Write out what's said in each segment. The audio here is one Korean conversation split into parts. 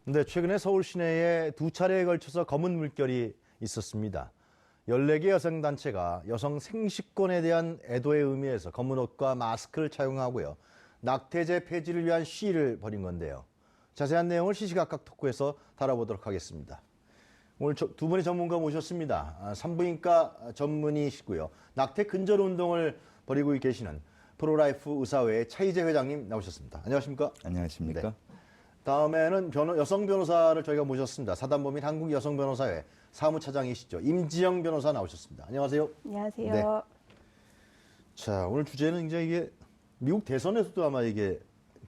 네, 최근에 서울 시내에 두 차례에 걸쳐서 검은 물결이 있었습니다. 14개 여성단체가 여성 생식권에 대한 애도의 의미에서 검은 옷과 마스크를 착용하고요. 낙태죄 폐지를 위한 시위를 벌인 건데요. 자세한 내용을 시시각각 토크에서 다뤄보도록 하겠습니다. 오늘 두 분의 전문가 모셨습니다. 산부인과 전문의시고요. 낙태 근절 운동을 벌이고 계시는 프로라이프 의사회의 차이재 회장님 나오셨습니다. 안녕하십니까? 안녕하십니까? 네. 다음에는 여성 변호사를 저희가 모셨습니다. 사단법인 한국여성변호사회 사무차장이시죠. 임지영 변호사 나오셨습니다. 안녕하세요. 안녕하세요. 네. 자, 오늘 주제는 이제 이게 미국 대선에서도 아마 이게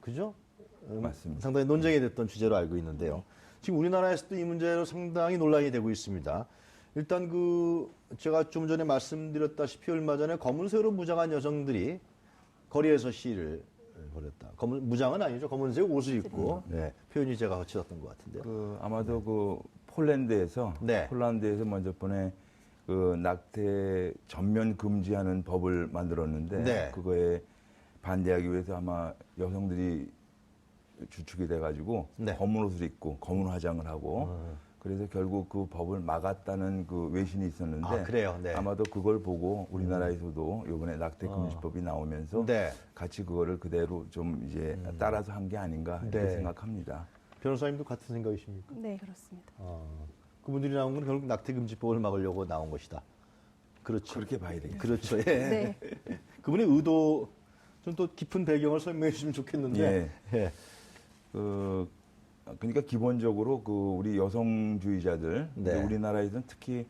그죠? 맞습니다. 상당히 논쟁이 됐던 주제로 알고 있는데요. 지금 우리나라에서도 이 문제로 상당히 논란이 되고 있습니다. 일단 제가 좀 전에 말씀드렸다시피 얼마 전에 검은색으로 무장한 여성들이 거리에서 시위를 벌였다. 무장은 아니죠. 검은색 옷을 입고 네, 표현이 제가 거칠었던 것 같은데요. 아마도 폴란드에서 먼저 번에 낙태 전면 금지하는 법을 만들었는데 네. 그거에 반대하기 위해서 아마 여성들이 주축이 돼가지고 검은 옷을 입고 검은 화장을 하고 그래서 결국 그 법을 막았다는 그 외신이 있었는데 그래요? 네. 아마도 그걸 보고 우리나라에서도 이번에 낙태 금지법이 나오면서 같이 그거를 그대로 좀 이제 따라서 한 게 아닌가 이렇게 생각합니다. 변호사님도 같은 생각이십니까? 네, 그렇습니다. 그분들이 나온 건 결국 낙태 금지법을 막으려고 나온 것이다. 그렇죠. 그렇게 봐야 되겠죠. 그렇죠. 예. 네. 그분의 의도 좀 또 깊은 배경을 설명해 주시면 좋겠는데. 예. 그러니까 기본적으로 우리 여성주의자들, 우리나라에서는 특히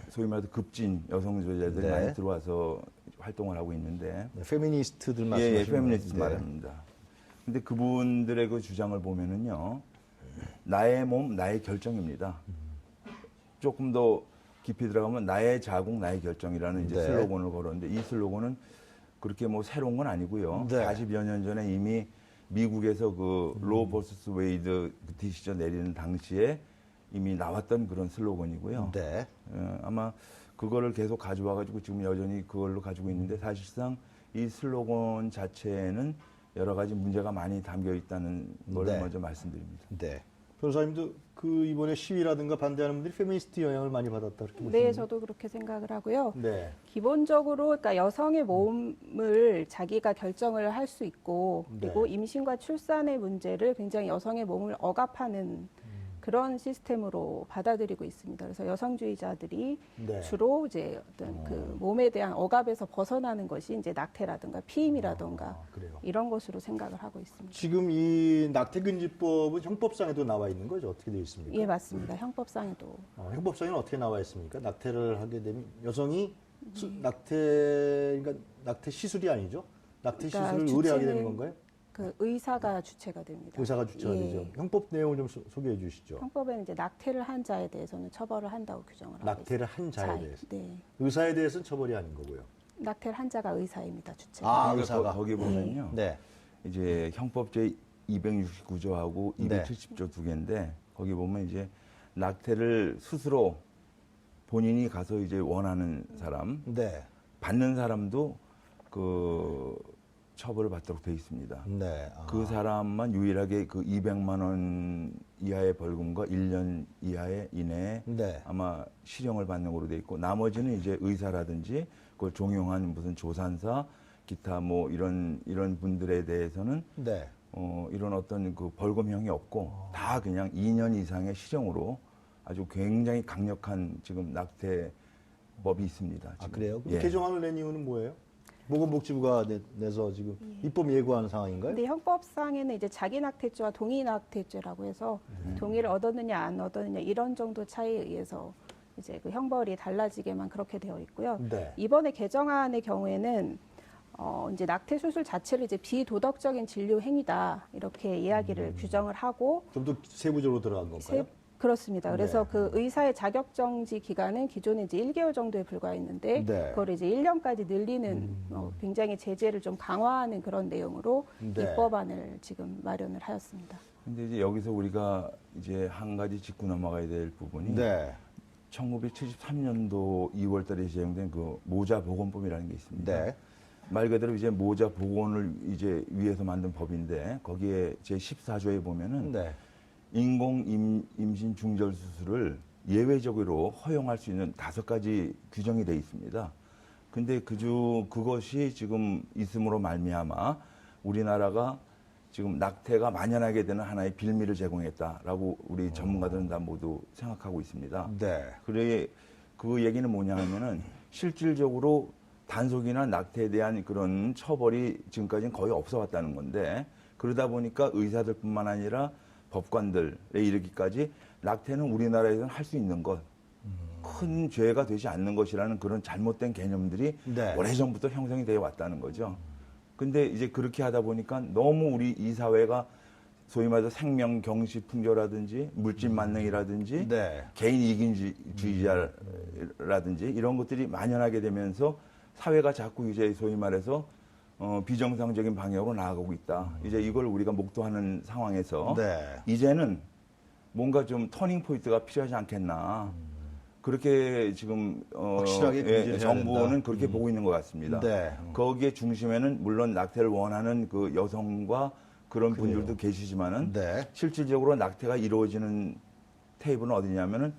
소위 말해서 급진 여성주의자들이 많이 들어와서 활동을 하고 있는데, 페미니스트들 말씀하시는 페미니스트 말입니다. 근데 그분들의 그 주장을 보면은요, 나의 몸, 나의 결정입니다. 조금 더 깊이 들어가면 나의 자궁, 나의 결정이라는 이제 슬로건을 걸었는데, 이 슬로건은 그렇게 뭐 새로운 건 아니고요. 40여 년 전에 이미 미국에서 로 버서스 웨이드 디시전 내리는 당시에 이미 나왔던 그런 슬로건이고요. 아마 그거를 계속 가져와가지고 지금 여전히 그걸로 가지고 있는데 사실상 이 슬로건 자체에는 여러 가지 문제가 많이 담겨 있다는 걸 먼저 말씀드립니다. 네. 변호사님도 이번에 시위라든가 반대하는 분들이 페미니스트 영향을 많이 받았다 그렇게 보시나요? 네, 저도 그렇게 생각을 하고요. 네. 기본적으로 그러니까 여성의 몸을 자기가 결정을 할 수 있고 그리고 임신과 출산의 문제를 굉장히 여성의 몸을 억압하는 그런 시스템으로 받아들이고 있습니다. 그래서 여성주의자들이 주로 이제 어떤 몸에 대한 억압에서 벗어나는 것이 이제 낙태라든가 피임이라든가 이런 것으로 생각을 하고 있습니다. 지금 이 낙태금지법은 형법상에도 나와 있는 거죠? 어떻게 되어 있습니까? 예, 맞습니다. 형법상에도. 형법상에는 어떻게 나와 있습니까? 낙태를 하게 되면 여성이 그러니까 낙태 시술이 아니죠? 낙태 시술을 의뢰하게 되는 건가요? 의사가 주체가 됩니다. 의사가 주체가 되죠. 형법 내용을 좀 소개해 주시죠. 형법에는 이제 낙태를 한 자에 대해서는 처벌을 한다고 규정을 하고 있습니다. 낙태를 한 자에 대해서. 네. 의사에 대해서는 처벌이 아닌 거고요. 낙태를 한 자가 의사입니다. 주체. 의사가 거기 보면요. 이제 형법 제 269조하고 270조 두 개인데 거기 보면 이제 낙태를 스스로 본인이 가서 이제 원하는 사람, 받는 사람도 처벌을 받도록 되어 있습니다. 그 사람만 유일하게 200만 원 이하의 벌금과 1년 이내에 아마 실형을 받는 걸로 되어 있고 나머지는 이제 의사라든지 그걸 종용한 무슨 조산사 기타 뭐 이런 분들에 대해서는 이런 어떤 벌금형이 없고 다 그냥 2년 이상의 실형으로 아주 굉장히 강력한 지금 낙태법이 있습니다. 지금. 그래요? 개정안을 낸 이유는 뭐예요? 보건복지부가 내서 지금 입법 예고하는 상황인가요? 네, 형법상에는 이제 자기 낙태죄와 동의 낙태죄라고 해서 동의를 얻었느냐 안 얻었느냐 이런 정도 차이에 의해서 이제 그 형벌이 달라지게만 그렇게 되어 있고요. 이번에 개정안의 경우에는 이제 낙태 수술 자체를 이제 비도덕적인 진료 행위다 이렇게 이야기를 규정을 하고 좀 더 세부적으로 들어간 건가요? 그렇습니다. 그래서 그 의사의 자격정지 기간은 기존에 이제 1개월 정도에 불과했는데 그걸 이제 1년까지 늘리는 굉장히 제재를 좀 강화하는 그런 내용으로 입법안을 지금 마련을 하였습니다. 근데 이제 여기서 우리가 이제 한 가지 짚고 넘어가야 될 부분이 1973년도 2월 달에 제정된 모자 보건법이라는 게 있습니다. 말 그대로 이제 모자 복원을 이제 위해서 만든 법인데 거기에 제 14조에 보면은 네. 인공 임신 중절 수술을 예외적으로 허용할 수 있는 5가지 규정이 돼 있습니다. 근데 그것이 지금 있음으로 말미암아 우리나라가 지금 낙태가 만연하게 되는 하나의 빌미를 제공했다라고 우리 전문가들은 다 모두 생각하고 있습니다. 네. 그래 그 얘기는 뭐냐 하면은 실질적으로 단속이나 낙태에 대한 그런 처벌이 지금까지는 거의 없어 왔다는 건데 그러다 보니까 의사들뿐만 아니라 법관들에 이르기까지 낙태는 우리나라에서는 할 수 있는 것, 큰 죄가 되지 않는 것이라는 그런 잘못된 개념들이 네. 오래전부터 형성이 되어 왔다는 거죠. 근데 이제 그렇게 하다 보니까 너무 우리 이 사회가 소위 말해서 생명 경시 풍조라든지 물질 만능이라든지 네. 개인 이기주의자라든지 이런 것들이 만연하게 되면서 사회가 자꾸 이제 소위 말해서 비정상적인 방향으로 나아가고 있다. 이제 이걸 우리가 목도하는 상황에서 네. 이제는 뭔가 좀 터닝 포인트가 필요하지 않겠나. 그렇게 지금 확실하게 금지를 해야 정부는 된다. 그렇게 보고 있는 것 같습니다. 네. 거기에 중심에는 물론 낙태를 원하는 그 여성과 그런 그래요. 분들도 계시지만은 네. 실질적으로 낙태가 이루어지는 테이블은 어디냐면은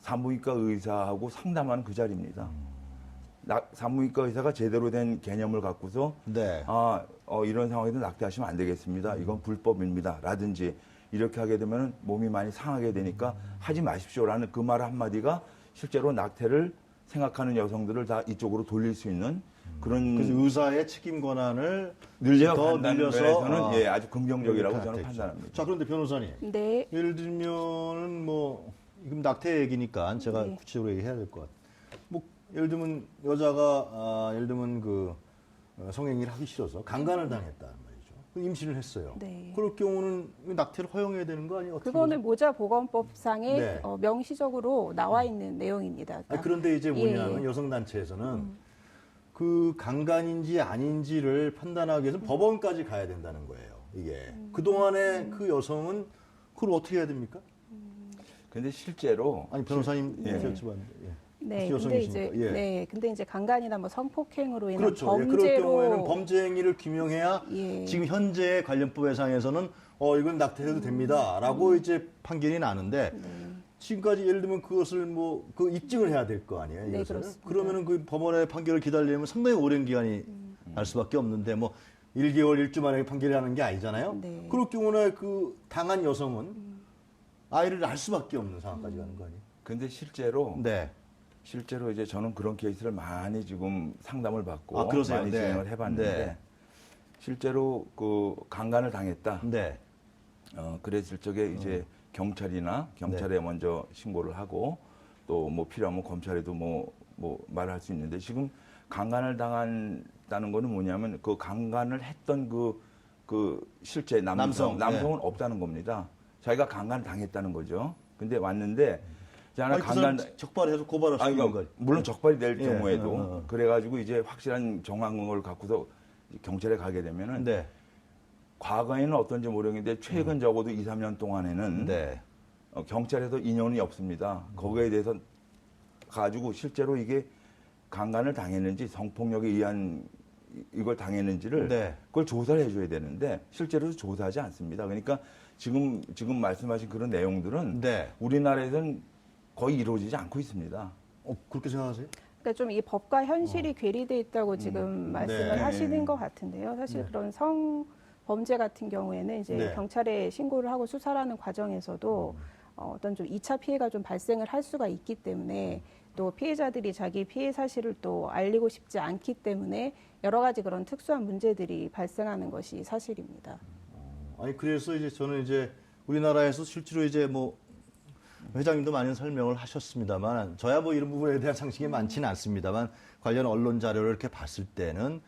산부인과 의사하고 상담하는 그 자리입니다. 산부인과 의사가 제대로 된 개념을 갖고서 네. 이런 상황에서 낙태하시면 안 되겠습니다. 이건 불법입니다. 라든지 이렇게 하게 되면 몸이 많이 상하게 되니까 하지 마십시오라는 그 말 한마디가 실제로 낙태를 생각하는 여성들을 다 이쪽으로 돌릴 수 있는 그런 그래서 의사의 책임 권한을 늘려 더 간다는 늘려서 면에서는 예, 아주 긍정적이라고 이렇게 저는 됐죠. 판단합니다. 자, 그런데 변호사님. 네. 예를 들면은 뭐 지금 낙태 얘기니까 제가 네. 구체적으로 얘기해야 될 것 같아요. 뭐 예를 들면 여자가 예를 들면 그 성행위를 하기 싫어서 강간을 당했다 말이죠. 임신을 했어요. 네. 그럴 경우는 낙태를 허용해야 되는 거 아니에요? 어떻게 그거는 모자보건법상에 네. 명시적으로 나와 있는 내용입니다. 아니, 그런데 이제 뭐냐면 예. 여성단체에서는 그 강간인지 아닌지를 판단하기 위해서 법원까지 가야 된다는 거예요. 이게 그동안에 그 여성은 그걸 어떻게 해야 됩니까? 근데 실제로 아니 변호사님 예. 여쭤봤는데. 예. 네, 혹시 근데 이제 여성이십니까? 예. 네, 근데 이제 강간이나 뭐 성폭행으로 인한 그렇죠. 예, 그럴 범죄로 경우에는 범죄 행위를 규명해야 예. 지금 현재 관련법 예상에서는 이건 낙태해도 됩니다라고 이제 판결이 나는데 네. 지금까지 예를 들면 그것을 뭐 그 입증을 해야 될 거 아니에요. 네, 이것을. 그렇습니다. 그러면은 그 법원의 판결을 기다리려면 상당히 오랜 기간이 날 수밖에 없는데 뭐 1개월 1주 만에 판결이 나는 게 아니잖아요. 네. 그럴 경우에 그 당한 여성은 아이를 낳을 수밖에 없는 상황까지 가는 거 아니에요. 근데 실제로 네. 실제로 이제 저는 그런 케이스를 많이 지금 상담을 받고 아, 그러세요? 많이 네. 진행을 해봤는데 네. 실제로 그 강간을 당했다. 네. 그랬을 적에 이제 경찰이나 경찰에 먼저 신고를 하고 또 뭐 필요하면 검찰에도 뭐 말할 수 있는데 지금 강간을 당한다는 거는 뭐냐면 그 강간을 했던 그 실제 남성은 네. 없다는 겁니다. 자기가 강간을 당했다는 거죠. 근데 왔는데 아니, 그 사람 적발해서 고발할 수 있는 거죠. 물론 적발이 될 예, 경우에도 그래가지고 이제 확실한 정황을 갖고서 경찰에 가게 되면은 네. 과거에는 어떤지 모르겠는데 최근 적어도 2, 3년 동안에는 네. 경찰에서 인연이 없습니다. 거기에 대해서 가지고 실제로 이게 강간을 당했는지 성폭력에 의한 이걸 당했는지를 네. 그걸 조사를 해줘야 되는데 실제로 조사하지 않습니다. 그러니까 지금 말씀하신 그런 내용들은 네. 우리나라에서는 거의 이루어지지 않고 있습니다. 그렇게 생각하세요? 그러니까 좀 이 법과 현실이 괴리돼 있다고 지금 말씀을 네. 하시는 것 같은데요. 사실 그런 성범죄 같은 경우에는 이제 네. 경찰에 신고를 하고 수사를 하는 과정에서도 어떤 좀 2차 피해가 좀 발생을 할 수가 있기 때문에 또 피해자들이 자기 피해 사실을 또 알리고 싶지 않기 때문에 여러 가지 그런 특수한 문제들이 발생하는 것이 사실입니다. 아니 그래서 이제 저는 이제 우리나라에서 실제로 이제 뭐 회장님도 많은 설명을 하셨습니다만 저야 뭐 이런 부분에 대한 상식이 많지는 않습니다만 관련 언론 자료를 이렇게 봤을 때는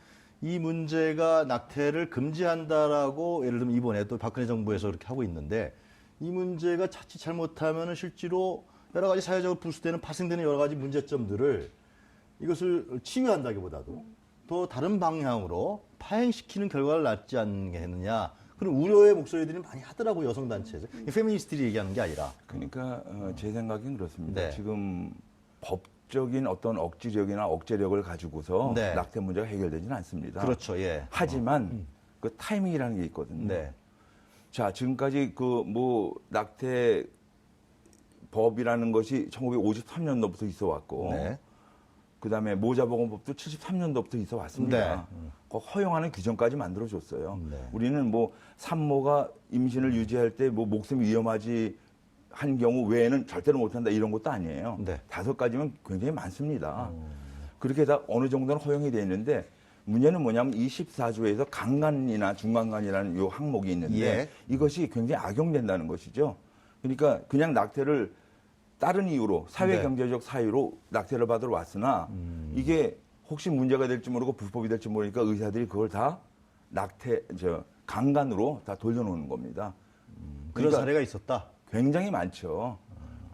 이 문제가 낙태를 금지한다라고 예를 들면 이번에 또 박근혜 정부에서 그렇게 하고 있는데 이 문제가 자칫 잘못하면은 실제로 여러 가지 사회적으로 부수되는 파생되는 여러 가지 문제점들을 이것을 치유한다기보다도 더 다른 방향으로 파행시키는 결과를 낳지 않겠느냐 그런 우려의 목소리들이 많이 하더라고요 여성단체에서 페미니스트들이 얘기하는 게 아니라 그러니까 제 생각엔 그렇습니다. 네. 지금 법적인 어떤 억지력이나 억제력을 가지고서 네. 낙태 문제가 해결되지는 않습니다. 그렇죠. 예. 하지만 그 타이밍이라는 게 있거든요. 네. 자, 지금까지 그 뭐 낙태 법이라는 것이 1953년도부터 있어 왔고, 네. 그다음에 모자보건법도 73년도부터 있어 왔습니다. 그 허용하는 규정까지 만들어줬어요. 네. 우리는 뭐 산모가 임신을 유지할 때 뭐 목숨이 위험하지 한 경우 외에는 절대로 못한다 이런 것도 아니에요. 네. 5가지면 굉장히 많습니다. 그렇게 다 어느 정도는 허용이 되어 있는데 문제는 뭐냐면 24조에서 강간이나 중간간이라는 요 항목이 있는데 예. 이것이 굉장히 악용된다는 것이죠. 그러니까 그냥 낙태를 다른 이유로 사회 네. 경제적 사유로 낙태를 받으러 왔으나 이게 혹시 문제가 될지 모르고 불법이 될지 모르니까 의사들이 그걸 다 강간으로 다 돌려놓는 겁니다. 그런 그러니까 사례가 있었다. 굉장히 많죠.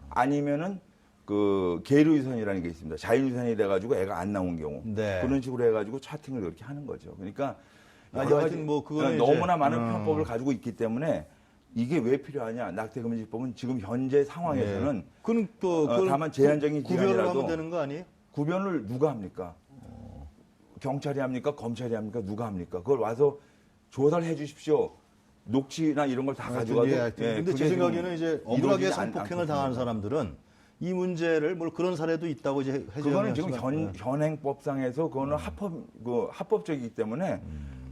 아니면은 그 계류유산이라는 게 있습니다. 자율유산이 돼가지고 애가 안 나온 경우 네. 그런 식으로 해가지고 차팅을 그렇게 하는 거죠. 그러니까 아니, 여러 하여튼 가지 뭐 그거는 너무나 이제, 많은 편법을 가지고 있기 때문에 이게 왜 필요하냐? 낙태금지법은 지금 현재 상황에서는 네. 그건 또 다만 제한적인 구별을 기간이라도 하면 되는 거 아니에요? 구별을 누가 합니까? 경찰이 합니까? 검찰이 합니까? 누가 합니까? 그걸 와서 조사를 해 주십시오. 녹취나 이런 걸 다 가져가도. 예, 근데 그게 제 지금 생각에는 이제 억울하게 이루어지지 성폭행을 당하는 않습니다. 사람들은 이 문제를 뭐 그런 사례도 있다고 이제 그거는 지금 네. 현행법상에서 그거는 합법적이기 때문에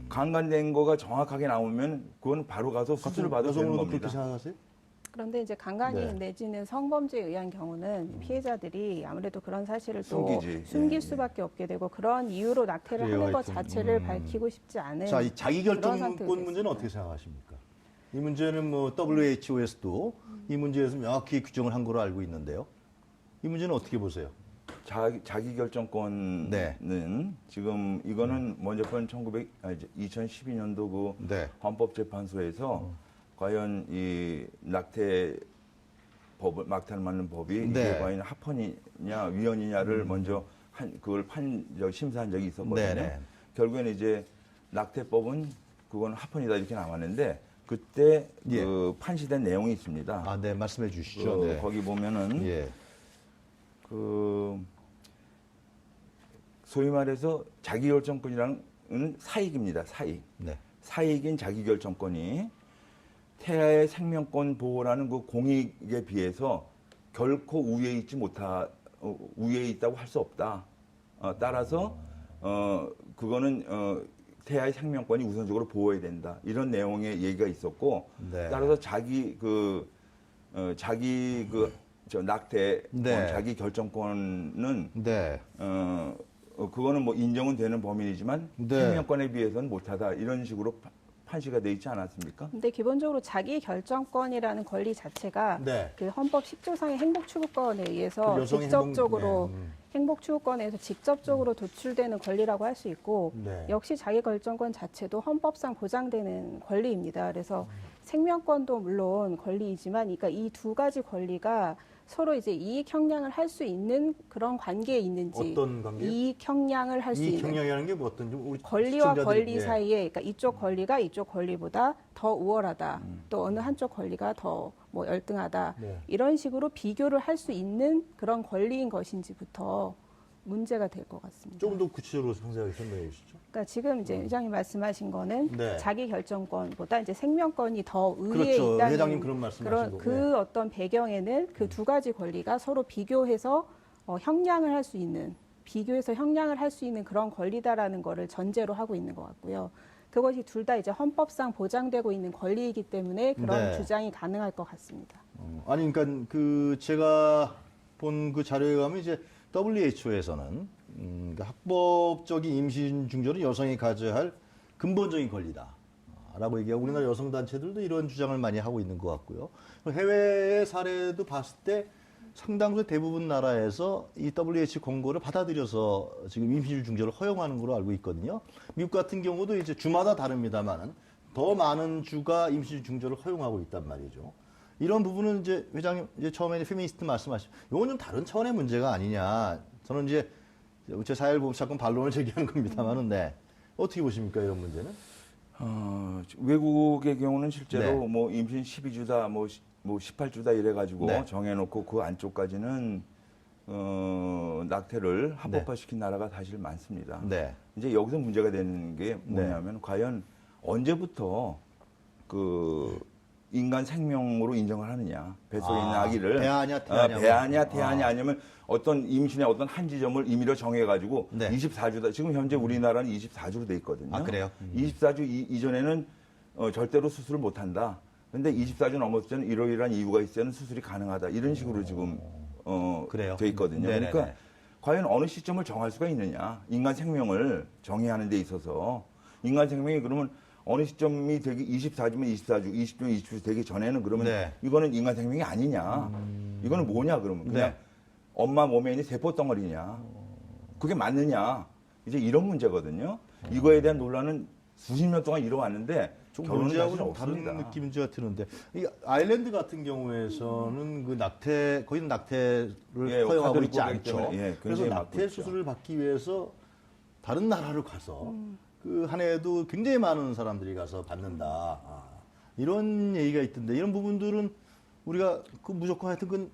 강간된 거가 정확하게 나오면 그건 바로 가서 수술을 받아도 되는 여성으로도 그렇게 겁니다. 생각하세요? 그런데 이제 강간이 네. 내지는 성범죄에 의한 경우는 피해자들이 아무래도 그런 사실을 숨기지. 또 숨길 예, 수밖에 없게 되고 그런 이유로 낙태를 그래요, 하는 것 하여튼. 자체를 밝히고 싶지 않은 자, 이 자기 그런 결정권 상태가 문제는 됐습니다. 어떻게 생각하십니까? 이 문제는 뭐 WHO에서도 이 문제에서 명확히 규정을 한 걸로 알고 있는데요. 이 문제는 어떻게 보세요? 자기 결정권은 네. 지금 이거는 먼저 본 2012년도 그 네. 헌법재판소에서 과연 이 낙태를 맞는 법이 네. 이게 과연 합헌이냐 위헌이냐를 먼저 그걸 심사한 적이 있었거든요. 네네. 결국에는 이제 낙태법은 그건 합헌이다 이렇게 나왔는데 그때 예. 그 판시된 내용이 있습니다. 아, 네, 말씀해 주시죠. 네. 거기 보면은 예. 그 소위 말해서 자기결정권이라는 사익입니다. 사익. 네. 사익인 자기결정권이 태아의 생명권 보호라는 그 공익에 비해서 결코 우위에 있다고 할 수 없다. 따라서 그거는 태아의 생명권이 우선적으로 보호해야 된다. 이런 내용의 얘기가 있었고 네. 따라서 낙태 네. 자기 결정권은 네. 그거는 뭐 인정은 되는 범위이지만 네. 생명권에 비해서는 못하다 이런 식으로 판시가 돼 있지 않았습니까? 근데 기본적으로 자기 결정권이라는 권리 자체가 네. 그 헌법 10조상의 행복추구권에 의해서 그 여성의 직접적으로 네. 행복추구권에서 직접적으로 도출되는 권리라고 할 수 있고 네. 역시 자기 결정권 자체도 헌법상 보장되는 권리입니다. 그래서 생명권도 물론 권리이지만 그러니까 이 두 가지 권리가 서로 이제 이익 형량을 할 수 있는 그런 관계에 있는지 어떤 관계요? 이익 형량을 할 수 이 있는 경영이라는 게 뭐 어떤 좀 우리 권리와 시청자들이- 권리 예. 사이에 그러니까 이쪽 권리가 이쪽 권리보다 더 우월하다. 또 어느 한쪽 권리가 더 뭐 열등하다. 네. 이런 식으로 비교를 할 수 있는 그런 권리인 것인지부터 문제가 될 것 같습니다. 조금 더 구체적으로 상세하게 설명해 주시죠. 그러니까 지금 이제 회장님 말씀하신 거는 네. 자기 결정권보다 이제 생명권이 더 우위에 그렇죠. 있다는 회장님 그런 말씀하신 거고. 그 어떤 배경에는 그 두 가지 권리가 서로 비교해서 형량을 할 수 있는 비교해서 형량을 할 수 있는 그런 권리다라는 거를 전제로 하고 있는 것 같고요. 그것이 둘 다 이제 헌법상 보장되고 있는 권리이기 때문에 그런 네. 주장이 가능할 것 같습니다. 아니 그러니까 그 제가 본 그 자료에 가면 이제 WHO에서는 그러니까 합법적인 임신 중절은 여성이 가져야 할 근본적인 권리다라고 얘기하고 우리나라 여성 단체들도 이런 주장을 많이 하고 있는 것 같고요. 해외의 사례도 봤을 때 상당수 대부분 나라에서 이 WHO 권고를 받아들여서 지금 임신 중절을 허용하는 걸로 알고 있거든요. 미국 같은 경우도 이제 주마다 다릅니다만은 더 많은 주가 임신 중절을 허용하고 있단 말이죠. 이런 부분은 이제 회장님 이제 처음에 페미니스트 말씀하신 이건 좀 다른 차원의 문제가 아니냐. 저는 이제 제 사회보험 사건 반론을 제기하는 겁니다만은 네. 어떻게 보십니까 이런 문제는? 외국의 경우는 실제로 네. 뭐 임신 12주다 뭐 18주다 이래가지고 네. 정해놓고 그 안쪽까지는 낙태를 합법화시킨 나라가 사실 많습니다. 네. 이제 여기서 문제가 되는 게 뭐냐면 과연 언제부터 그 인간 생명으로 인정을 하느냐. 뱃속에 있는 아기를 배아냐, 태아냐. 배아냐, 태아냐 아니면 어떤 임신의 어떤 한 지점을 임의로 정해가지고 네. 24주다. 지금 현재 우리나라는 24주로 돼 있거든요. 아, 그래요? 24주 이전에는 절대로 수술을 못한다. 근데 24주 넘었을 때는 이러이러한 이유가 있을 때는 수술이 가능하다. 이런 식으로 지금 그래요? 돼 있거든요. 네네네. 그러니까 과연 어느 시점을 정할 수가 있느냐. 인간 생명을 정의하는 데 있어서 인간 생명이 그러면 어느 시점이 되기 24주면 24주, 20주면 20주 되기 전에는 그러면 네. 이거는 인간 생명이 아니냐. 이거는 뭐냐 그러면 그냥 네. 엄마 몸에 있는 세포 덩어리냐. 그게 맞느냐. 이제 이런 문제거든요. 이거에 대한 논란은 수십 년 동안 이뤄왔는데 좀 결론은 문제하고 사실 좀 없습니다. 다른 느낌인 것 같은데 이 아일랜드 같은 경우에서는 그 낙태 거기는 낙태를 예, 허용하고 카톨릭 있지 국가이기 않죠. 때문에, 예, 그래서 굉장히 막고 낙태 있죠. 수술을 받기 위해서 다른 나라로 가서 그 한 해에도 굉장히 많은 사람들이 가서 받는다. 이런 얘기가 있던데 이런 부분들은 우리가 그 무조건 하여튼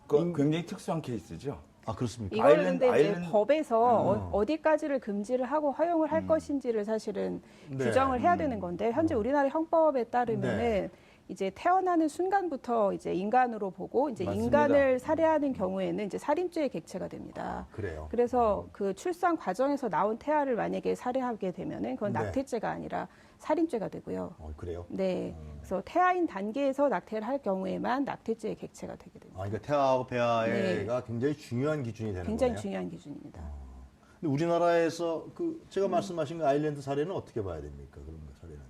굉장히 특수한 케이스죠. 그렇습니까? 이거는 근데 이제 아일랜드- 법에서 어디까지를 금지를 하고 허용을 할 것인지를 사실은 네. 규정을 해야 되는 건데 현재 우리나라 형법에 따르면은 네. 이제 태어나는 순간부터 이제 인간으로 보고 이제 맞습니다. 인간을 살해하는 경우에는 이제 살인죄의 객체가 됩니다. 그래요. 그래서 그 출산 과정에서 나온 태아를 만약에 살해하게 되면은 그건 네. 낙태죄가 아니라 살인죄가 되고요. 그래요. 네. 그래서 태아인 단계에서 낙태를 할 경우에만 낙태죄의 객체가 되게 됩니다. 그러니까 태아하고 배아가 굉장히 중요한 기준이 되는 굉장히 거네요. 중요한 기준입니다. 근데 우리나라에서 그 제가 말씀하신 그 아일랜드 사례는 어떻게 봐야 됩니까? 그런 사례는.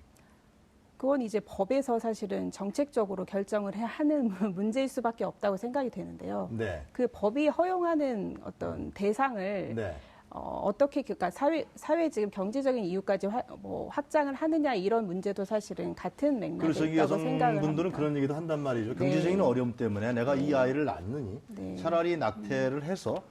그건 이제 법에서 사실은 정책적으로 결정을 해야 하는 문제일 수밖에 없다고 생각이 되는데요. 네. 그 법이 허용하는 어떤 대상을 네. 어떻게 그러니까 사회 지금 경제적인 이유까지 확장을 하느냐 이런 문제도 사실은 같은 맥락에 그래서 이 있다고 생각을 여성분들은 합니다. 그런 얘기도 한단 말이죠. 네. 경제적인 어려움 때문에 내가 이 아이를 낳느니 네. 차라리 낙태를 해서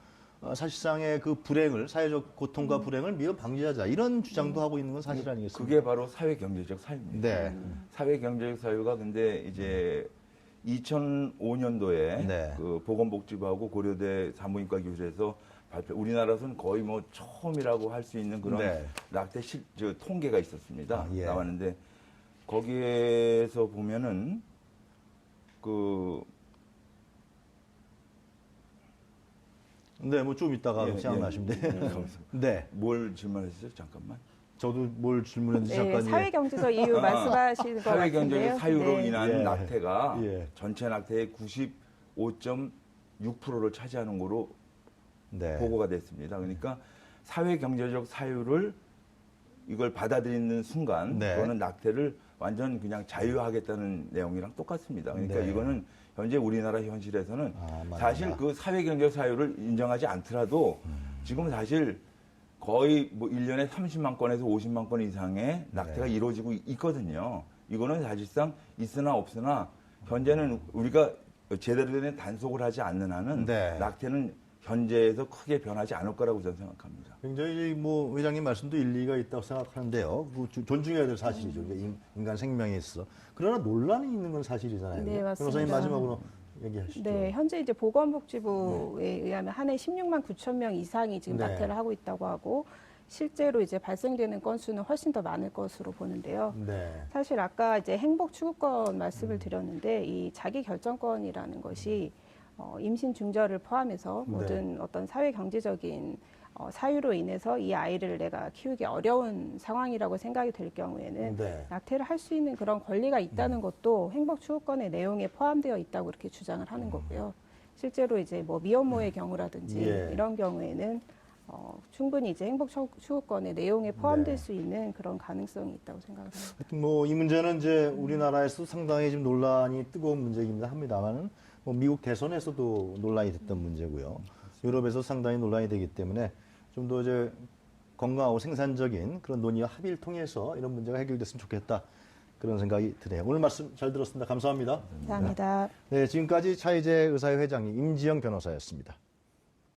사실상의 그 불행을 사회적 고통과 불행을 미연 방지하자 이런 주장도 하고 있는 건 사실 아니겠습니까? 그게 바로 사회 경제적 사유입니다. 네. 사회 경제적 사유가 근데 이제 2005년도에 네. 그 보건복지부하고 고려대 산부인과 교실에서 우리나라에서는 거의 뭐 처음이라고 할 수 있는 그런 네. 낙태 통계가 있었습니다. 예. 나왔는데 거기에서 보면은 네, 뭐 좀 이따가 예, 생각나시면 예. 돼요. 네. 뭘 질문하셨어요? 잠깐만. 저도 뭘 질문했는지 네, 잠깐 사회 경제적 이유 말씀하시는 것 사회 같은데요. 경제적 사유로 네. 인한 예. 낙태가 예. 전체 낙태의 95.6%를 차지하는 거로 네. 보고가 됐습니다. 그러니까 사회 경제적 사유를 이걸 받아들이는 순간 네. 그거는 낙태를 완전 그냥 자유하겠다는 내용이랑 똑같습니다. 그러니까 네. 이거는 현재 우리나라 현실에서는 맞는다. 사실 그 사회 경제적 사유를 인정하지 않더라도 지금 사실 거의 뭐 1년에 30만 건에서 50만 건 이상의 낙태가 네. 이루어지고 있거든요. 이거는 사실상 있으나 없으나 현재는 우리가 제대로 된 단속을 하지 않는 한은 네. 낙태는 현재에서 크게 변하지 않을 거라고 저는 생각합니다. 굉장히 뭐 회장님 말씀도 일리가 있다고 생각하는데요. 존중해야 될 사실이죠. 그러니까 인간 생명에 있어. 그러나 논란이 있는 건 사실이잖아요. 네, 맞습니다. 변호사님 마지막으로 얘기하시죠. 네, 현재 이제 보건복지부에 의하면 한 해 16만 9천 명 이상이 지금 네. 낙태를 하고 있다고 하고 실제로 이제 발생되는 건수는 훨씬 더 많을 것으로 보는데요. 네. 사실 아까 이제 행복 추구권 말씀을 드렸는데 이 자기 결정권이라는 것이 임신 중절을 포함해서 모든 어떤 사회 경제적인 사유로 인해서 이 아이를 내가 키우기 어려운 상황이라고 생각이 될 경우에는 네. 낙태를 할 수 있는 그런 권리가 있다는 것도 행복 추구권의 내용에 포함되어 있다고 이렇게 주장을 하는 거고요. 실제로 이제 뭐 미혼모의 경우라든지 예. 이런 경우에는 충분히 이제 행복 추구권의 내용에 포함될 네. 수 있는 그런 가능성이 있다고 생각합니다. 하여튼 뭐 이 문제는 이제 우리나라에서 상당히 지금 논란이 뜨거운 문제이긴 합니다만은 뭐 미국 대선에서도 논란이 됐던 문제고요. 유럽에서 상당히 논란이 되기 때문에 좀 더 이제 건강하고 생산적인 그런 논의와 합의를 통해서 이런 문제가 해결됐으면 좋겠다. 그런 생각이 드네요. 오늘 말씀 잘 들었습니다. 감사합니다. 감사합니다. 네, 지금까지 차이제 의사회 회장님 임지영 변호사였습니다.